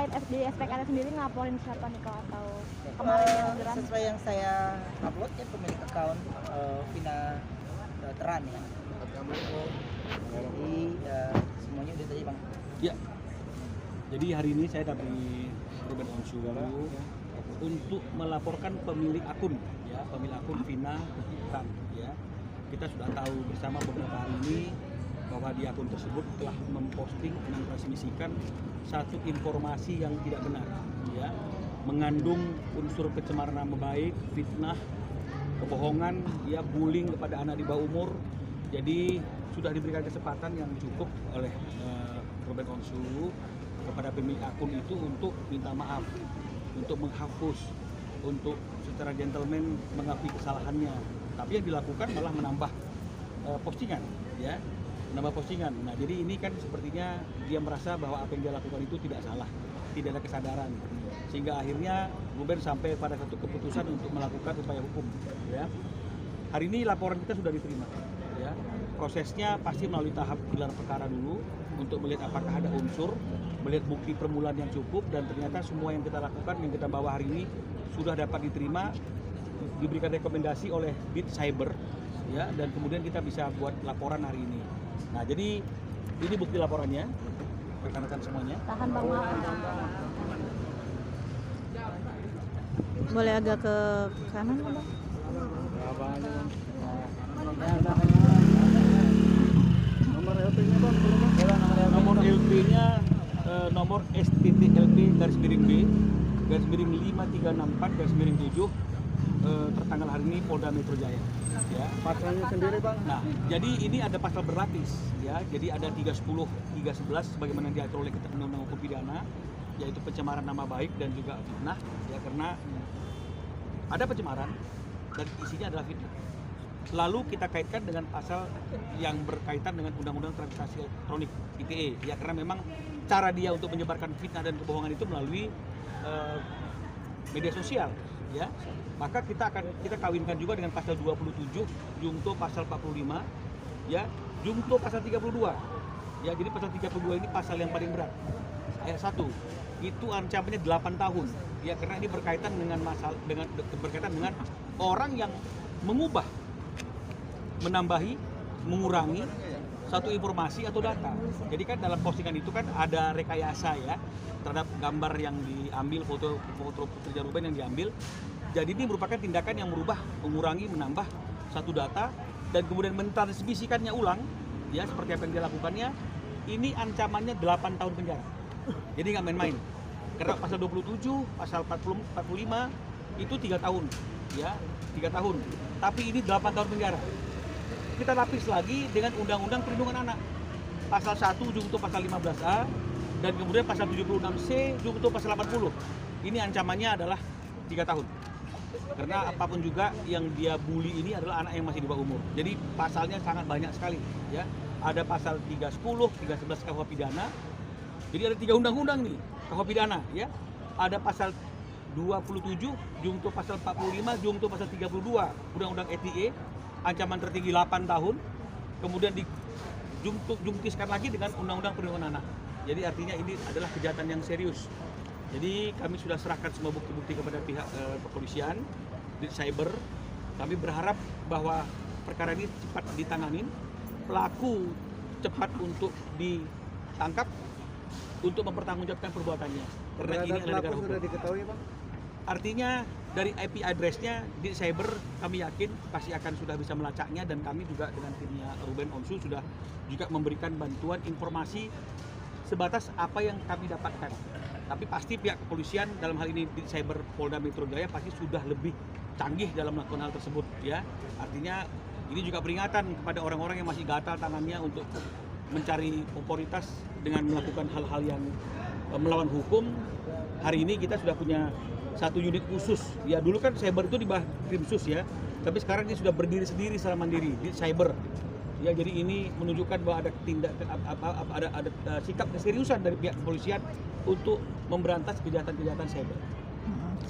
selain di SPKN sendiri ngelaporin siapa nih kok atau kemarin yang geram? Sesuai yang saya upload ya, pemilik account Vina Teran ya. Jadi semuanya udah tadi Bang. Ya. Jadi hari ini saya dari Ruben Onsu untuk melaporkan pemilik akun ya, pemilik akun Vina Teran ya. Kita sudah tahu bersama beberapa hari ini bahwa di akun tersebut telah memposting, mentransmisikan satu informasi yang tidak benar ya, mengandung unsur pencemaran nama baik, fitnah, kebohongan, ya, bullying kepada anak di bawah umur. Jadi sudah diberikan kesempatan yang cukup oleh Ruben Onsu kepada pemilik akun itu untuk minta maaf, untuk menghapus, untuk secara gentleman mengakui kesalahannya. Tapi yang dilakukan malah menambah postingan, ya, menambah postingan. Nah, jadi ini kan sepertinya dia merasa bahwa apa yang dia lakukan itu tidak salah, tidak ada kesadaran, sehingga akhirnya Ruben sampai pada satu keputusan untuk melakukan upaya hukum. Ya, hari ini laporan kita sudah diterima. Ya, prosesnya pasti melalui tahap gelar perkara dulu untuk melihat apakah ada unsur, melihat bukti permulaan yang cukup, dan ternyata semua yang kita lakukan, yang kita bawa hari ini sudah dapat diterima, diberikan rekomendasi oleh Bit Cyber, ya, dan kemudian kita bisa buat laporan hari ini. Nah, jadi ini bukti laporannya, rekan-rekan semuanya. Tahan Bang, maaf. Boleh agak ke kanan Bang? Nomor LP-nya Bang, nomor LP-nya nomor STTLP _B _5364 _7 tertanggal hari ini Polda Metro Jaya. Ya. Pasalnya sendiri Bang? Nah, jadi ini ada pasal berlapis, ya. Jadi ada 310, 311 sebagaimana yang diatur oleh Undang-Undang Hukum Pidana, yaitu pencemaran nama baik dan juga fitnah, ya, karena ada pencemaran dan isinya adalah fitnah. Lalu kita kaitkan dengan pasal yang berkaitan dengan Undang-Undang Transaksi Elektronik (ITE), ya, karena memang cara dia untuk menyebarkan fitnah dan kebohongan itu melalui media sosial, ya. Maka kita kawinkan juga dengan pasal 27 jungto pasal 45, ya, jungto pasal 32. Ya, jadi pasal 32 ini pasal yang paling berat. Ayat 1 itu ancamannya 8 tahun. Ya, karena ini berkaitan dengan orang yang mengubah, menambahi, mengurangi satu informasi atau data. Jadi kan dalam postingan itu kan ada rekayasa, ya, terhadap gambar yang diambil, foto Putri Ruben yang diambil. Jadi ini merupakan tindakan yang merubah, mengurangi, menambah satu data dan kemudian mentransmisikannya ulang, ya, seperti apa yang dia lakukannya. Ini ancamannya 8 tahun penjara. Jadi nggak main-main. Karena pasal 27, pasal 40, 45 itu 3 tahun, ya, 3 tahun. Tapi ini 8 tahun penjara. Kita lapis lagi dengan Undang-Undang Perlindungan Anak. Pasal 1 jungto pasal 15A dan kemudian pasal 76C jungto pasal 80. Ini ancamannya adalah 3 tahun. Karena apapun juga yang dia bully ini adalah anak yang masih di bawah umur. Jadi pasalnya sangat banyak sekali, ya. Ada pasal 310, 311 KUH pidana. Jadi ada 3 undang-undang nih KUH pidana, ya. Ada pasal 27 jungto pasal 45 jungto pasal 32 Undang-Undang ITE, ancaman tertinggi 8 tahun. Kemudian dijungkiskan lagi dengan Undang-Undang Perlindungan Anak. Jadi artinya ini adalah kejahatan yang serius. Jadi kami sudah serahkan semua bukti-bukti kepada pihak kepolisian di cyber. Kami berharap bahwa perkara ini cepat ditanganin, pelaku cepat untuk ditangkap untuk mempertanggungjawabkan perbuatannya. Karena ini adalah negara hukum. Sudah diketahui Bang? Artinya dari IP address-nya di cyber kami yakin pasti akan sudah bisa melacaknya, dan kami juga dengan timnya Ruben Onsu sudah juga memberikan bantuan informasi sebatas apa yang kami dapatkan. Tapi pasti pihak kepolisian dalam hal ini di cyber Polda Metro Jaya pasti sudah lebih canggih dalam melakukan hal tersebut, ya. Artinya ini juga peringatan kepada orang-orang yang masih gatal tangannya untuk mencari popularitas dengan melakukan hal-hal yang melawan hukum. Hari ini kita sudah punya satu unit khusus. Ya, dulu kan cyber itu di bawah Krimsus, ya. Tapi sekarang ini sudah berdiri sendiri secara mandiri di cyber. Ya, jadi ini menunjukkan bahwa ada sikap keseriusan dari pihak kepolisian untuk memberantas kejahatan-kejahatan cyber.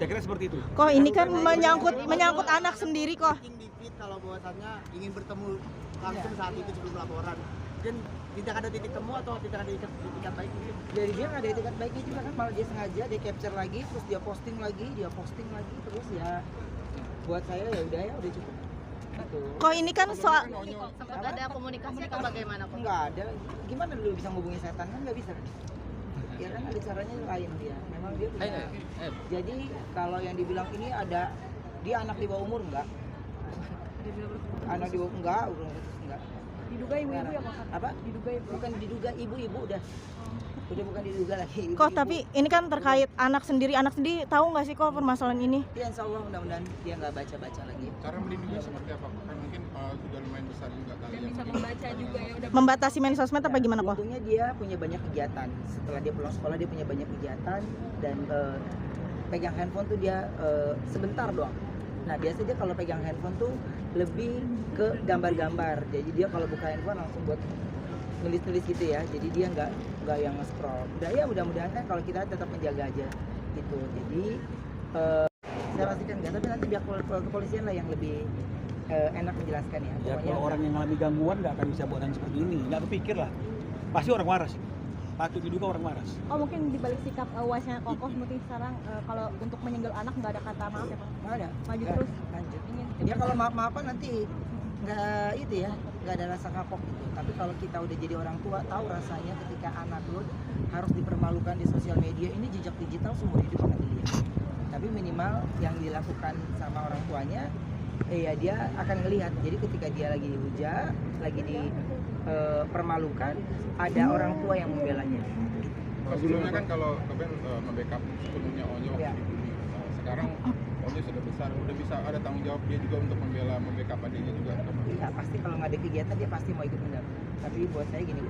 Saya kira seperti itu. Kok ini kan menyangkut anak sendiri kok. Di feed kalau bahwasannya ingin bertemu langsung saat itu sebelum laporan. Dan tidak ada titik temu atau tidak ada itikat baik gitu? Dari dia nggak ada etikat baiknya juga kan, malah dia sengaja dia capture lagi, terus dia posting lagi, terus ya buat saya ya udah cukup. Gitu. Kok ini kan soal Sempat ada komunikasi atau bagaimana kok? Nggak ada. Gimana dulu bisa ngubungi setan kan nggak bisa kan? Ya kan ada caranya lain dia. Memang dia punya. Jadi kalau yang dibilang ini ada dia anak di bawah umur enggak? Anak di bawah enggak. Diduga ibu-ibu ya Pak? Apa? Diduga ibu. Bukan diduga ibu-ibu udah bukan diduga lagi. kok, tapi ini kan terkait anak sendiri tahu nggak sih kok permasalahan ini? Ya insya Allah mudah-mudahan dia nggak baca-baca lagi. Cara melindungi seperti apa? Kan mungkin sudah lumayan besar juga kali Dan ya. bisa membaca juga ya udah. Membatasi main sosmed apa gimana kok? Untungnya dia punya banyak kegiatan. Setelah dia pulang sekolah dia punya banyak kegiatan dan pegang handphone tuh dia sebentar doang. Nah biasanya kalau pegang handphone tuh lebih ke gambar-gambar. Jadi dia kalau buka handphone langsung buat nulis-nulis gitu ya. Jadi dia nggak yang nge-scroll. Udah ya mudah-mudahan kan kalau kita tetap menjaga aja gitu. Jadi saya pastikan enggak, tapi nanti pihak kepolisian lah yang lebih enak menjelaskan ya. Ya kalau orang yang mengalami gangguan nggak akan bisa buat yang seperti ini, nggak kepikir lah. Pasti orang waras. Patut diduga orang waras. Oh mungkin dibalik sikap wasnya kokoh mungkin sekarang kalau untuk menyenggol anak nggak ada kata maaf ya Pak? Nggak ada. Maju Nggak, terus. lanjut. Ingin Ya kalau maaf-maafan nanti nggak itu ya, nggak ada rasa kapok gitu. Tapi kalau kita udah jadi orang tua, tahu rasanya ketika anak lo harus dipermalukan di sosial media, ini jejak digital seumur hidup akan dilihat. Tapi minimal yang dilakukan sama orang tuanya, ya dia akan ngelihat. Jadi ketika dia lagi dihujat, lagi dipermalukan, ada orang tua yang membelanya. Sebelumnya kan kalau Keben membackup sepenuhnya Onyo Ya. sekarang Onyo sudah besar, udah bisa ada tanggung jawab dia juga untuk membackup adiknya juga. Iya pasti kalau nggak ada kegiatan dia pasti mau ikut mendampingi. Tapi buat saya gini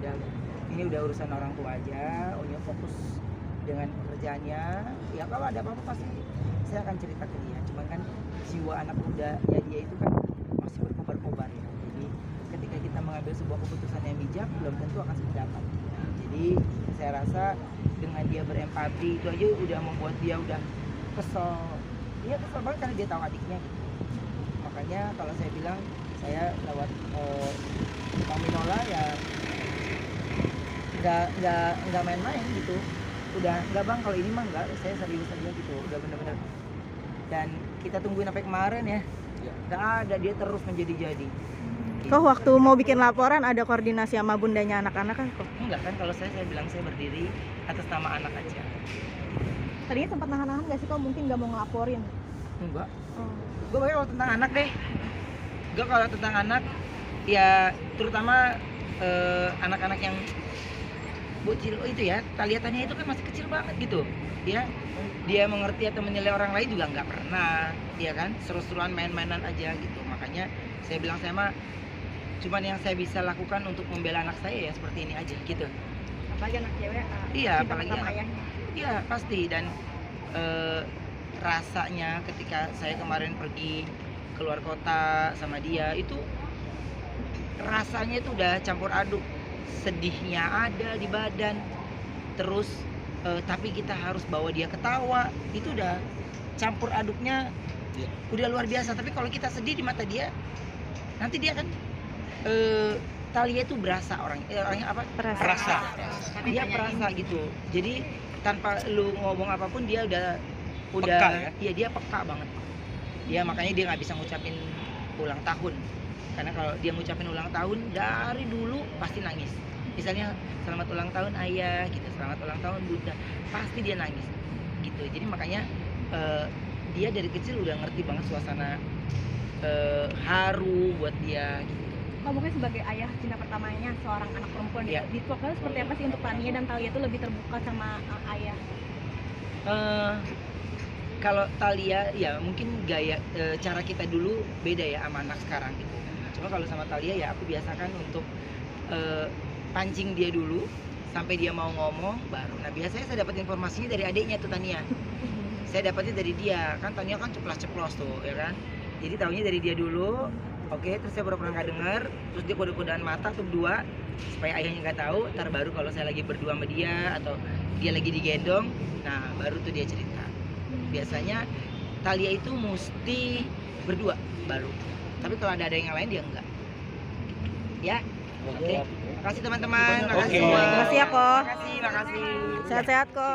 ini udah urusan orang tua aja. Onyo fokus dengan pekerjaannya. Ya kalau ada apa-apa pasti saya akan cerita ke dia. Cuman kan jiwa anak muda ya dia itu kan masih berkobar-kobar ya. Jadi ketika kita mengambil sebuah keputusan yang bijak belum tentu akan sependapat. Jadi saya rasa dengan dia berempati itu aja udah membuat dia udah kesel. Dia kesel banget karena dia tahu adiknya gitu. Makanya kalau saya bilang saya lewat Bang Minola ya nggak main-main gitu. Udah nggak bang kalau ini mah nggak, saya serius aja gitu. Udah bener-bener. Dan kita tungguin sampai kemarin ya. Nggak ada, dia terus menjadi-jadi. Kok waktu mau bikin laporan ada koordinasi sama bundanya anak-anak kan kok? Enggak kan kalau saya bilang saya berdiri atas nama anak aja. Tadinya sempat nahan-nahan nggak sih kok mungkin nggak mau ngelaporin? Enggak. Oh. Gue pakai kalau tentang anak deh. Gue kalau tentang anak ya terutama anak-anak yang bocil itu ya, kelihatannya itu kan masih kecil banget gitu. Dia mengerti atau menilai orang lain juga nggak pernah, ya kan? Seru-seruan main-mainan aja gitu. Makanya saya bilang saya mah cuman yang saya bisa lakukan untuk membela anak saya ya seperti ini aja gitu. Apalagi anak cewek. Iya, cinta apalagi pertama anak. ayahnya. Iya pasti dan rasanya ketika saya kemarin pergi keluar kota sama dia itu rasanya itu udah campur aduk, sedihnya ada di badan terus tapi kita harus bawa dia ketawa, itu udah campur aduknya udah luar biasa. Tapi kalau kita sedih di mata dia nanti dia kan Talia itu berasa orangnya apa? Perasa. Dia perasa gitu. Jadi tanpa lu ngomong apapun dia udah Peka, ya? Iya dia peka banget. Dia makanya dia nggak bisa ngucapin ulang tahun. Karena kalau dia ngucapin ulang tahun dari dulu pasti nangis. Misalnya selamat ulang tahun ayah gitu, selamat ulang tahun bunda, pasti dia nangis gitu. Jadi makanya dia dari kecil udah ngerti banget suasana haru buat dia gitu. Oh, mungkin sebagai ayah cinta pertamanya seorang anak perempuan Iya. di Tokyo seperti apa sih untuk Tania dan Talia itu lebih terbuka sama ayah? Kalau Talia ya mungkin gaya cara kita dulu beda ya sama anak sekarang gitu. Cuma kalau sama Talia ya aku biasakan untuk pancing dia dulu sampai dia mau ngomong baru. Nah biasanya saya dapat informasinya dari adiknya tuh Tania. Saya dapatnya dari dia kan, Tania kan ceplos-ceplos tuh ya kan. Jadi taunya dari dia dulu. Oke, terus saya pernah nggak dengar, terus dia kode-kodean mata tuh berdua supaya ayahnya nggak tahu. Ntar baru kalau saya lagi berdua sama dia atau dia lagi digendong, nah baru tuh dia cerita. Biasanya Talia itu mesti berdua baru. Tapi kalau ada yang lain dia enggak. Ya, oke. Makasih teman-teman, makasih Oke. semua. Makasih ya, Ko. Makasih. Sehat-sehat, Ko.